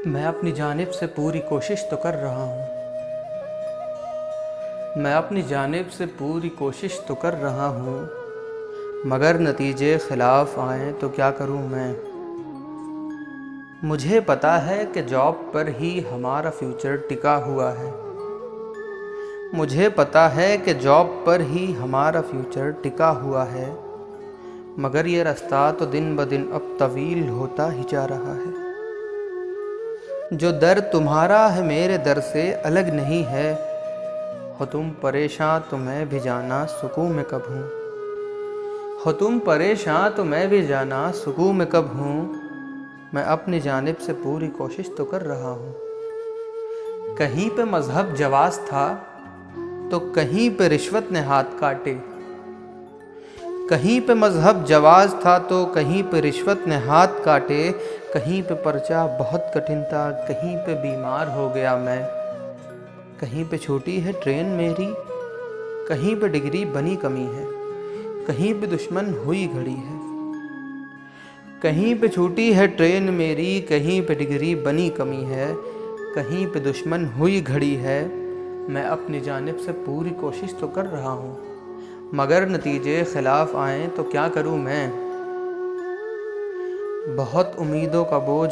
मैं अपनी जानिब से पूरी कोशिश तो कर रहा हूँ। मैं अपनी जानिब से पूरी कोशिश तो कर रहा हूँ, मगर नतीजे खिलाफ आए तो क्या करूँ मैं। मुझे पता है कि जॉब पर ही हमारा फ्यूचर टिका हुआ है। मुझे पता है कि जॉब पर ही हमारा फ्यूचर टिका हुआ है, मगर ये रास्ता तो दिन ब दिन अब तवील होता ही जा रहा है। जो दर तुम्हारा है मेरे दर से अलग नहीं है। हो तुम परेशान तो मैं भी जाना सुकून में कब हूँ। हो तुम परेशान तो मैं भी जाना सुकून में कब हूँ। मैं अपनी जानिब से पूरी कोशिश तो कर रहा हूँ। कहीं पे मजहब जवाज़ था तो कहीं पे रिश्वत ने हाथ काटे। कहीं पे मजहब जवाज़ था तो कहीं पे रिश्वत ने हाथ काटे। कहीं पे पर्चा बहुत कठिन था, कहीं पे बीमार हो गया मैं। कहीं पे छोटी है ट्रेन मेरी, कहीं पे डिग्री बनी कमी है। कहीं पे दुश्मन हुई घड़ी है। कहीं पे छूटी है ट्रेन मेरी, कहीं पे डिग्री बनी कमी है। कहीं पे दुश्मन हुई घड़ी है। मैं अपनी जानिब से पूरी कोशिश तो कर रहा हूँ, मगर नतीजे खिलाफ आए तो क्या करूँ मैं। बहुत उम्मीदों का बोझ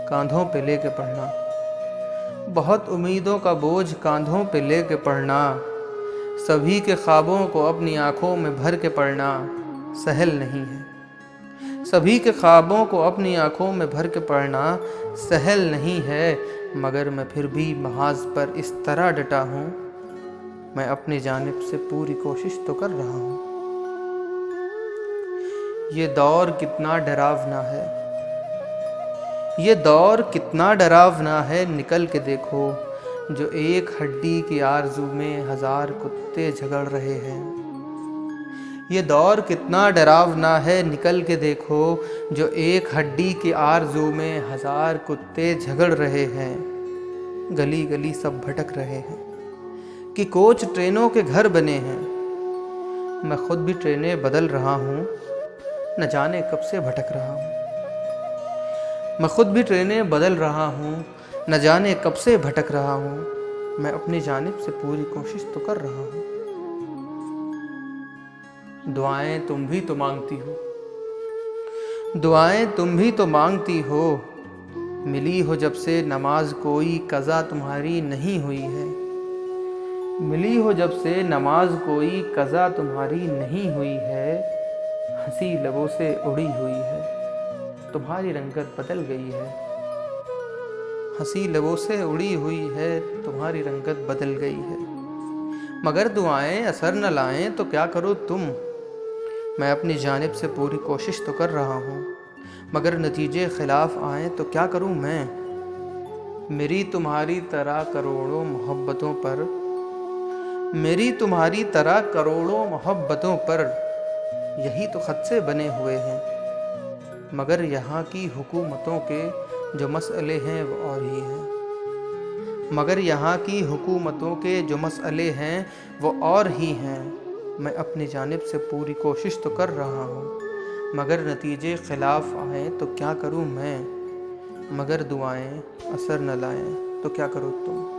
कांधों पे लेके पढ़ना। बहुत उम्मीदों का बोझ कांधों पे लेके पढ़ना। सभी के ख्वाबों को अपनी आंखों में भर के पढ़ना सहल नहीं है। सभी के ख्वाबों को अपनी आंखों में भर के पढ़ना सहल नहीं है, मगर मैं फिर भी महाज पर इस तरह डटा हूँ। मैं अपनी जानिब से पूरी कोशिश तो कर रहा हूँ। ये दौर कितना डरावना है। ये दौर कितना डरावना है, निकल के देखो। जो एक हड्डी की आरज़ू में हज़ार कुत्ते झगड़ रहे हैं। ये दौर कितना डरावना है, निकल के देखो। जो एक हड्डी की आरज़ू में हज़ार कुत्ते झगड़ रहे हैं। गली गली सब भटक रहे हैं कि कोच ट्रेनों के घर बने हैं। मैं खुद भी ट्रेनें बदल रहा हूँ, न जाने कब से भटक रहा हूँ। मैं खुद भी ट्रेनें बदल रहा हूँ, न जाने कब से भटक रहा हूँ। मैं अपनी जानिब से पूरी कोशिश तो कर रहा हूँ। दुआएं तुम भी तो मांगती हो। दुआएं तुम भी तो मांगती हो। मिली हो जब से नमाज कोई कज़ा तुम्हारी नहीं हुई है। मिली हो जब से नमाज कोई कज़ा तुम्हारी नहीं हुई है। हंसी लबों से उड़ी हुई है, तुम्हारी रंगत बदल गई है। हंसी लबों से उड़ी हुई है, तुम्हारी रंगत बदल गई है। मगर दुआएं असर न लाएं तो क्या करो तुम। मैं अपनी जानिब से पूरी कोशिश तो कर रहा हूँ, मगर नतीजे खिलाफ आए तो क्या करूँ मैं। मेरी तुम्हारी तरह करोड़ों मोहब्बतों पर, मेरी तुम्हारी तरह करोड़ों मोहब्बतों पर यही तो खत से बने हुए हैं। मगर यहाँ की हुकूमतों के जो मसले हैं वो और ही हैं। मगर यहाँ की हुकूमतों के जो मसले हैं वो और ही हैं। मैं अपनी जानिब से पूरी कोशिश तो कर रहा हूँ, मगर नतीजे खिलाफ आए तो क्या करूँ मैं। मगर दुआएं असर न लाएं तो क्या करो तुम।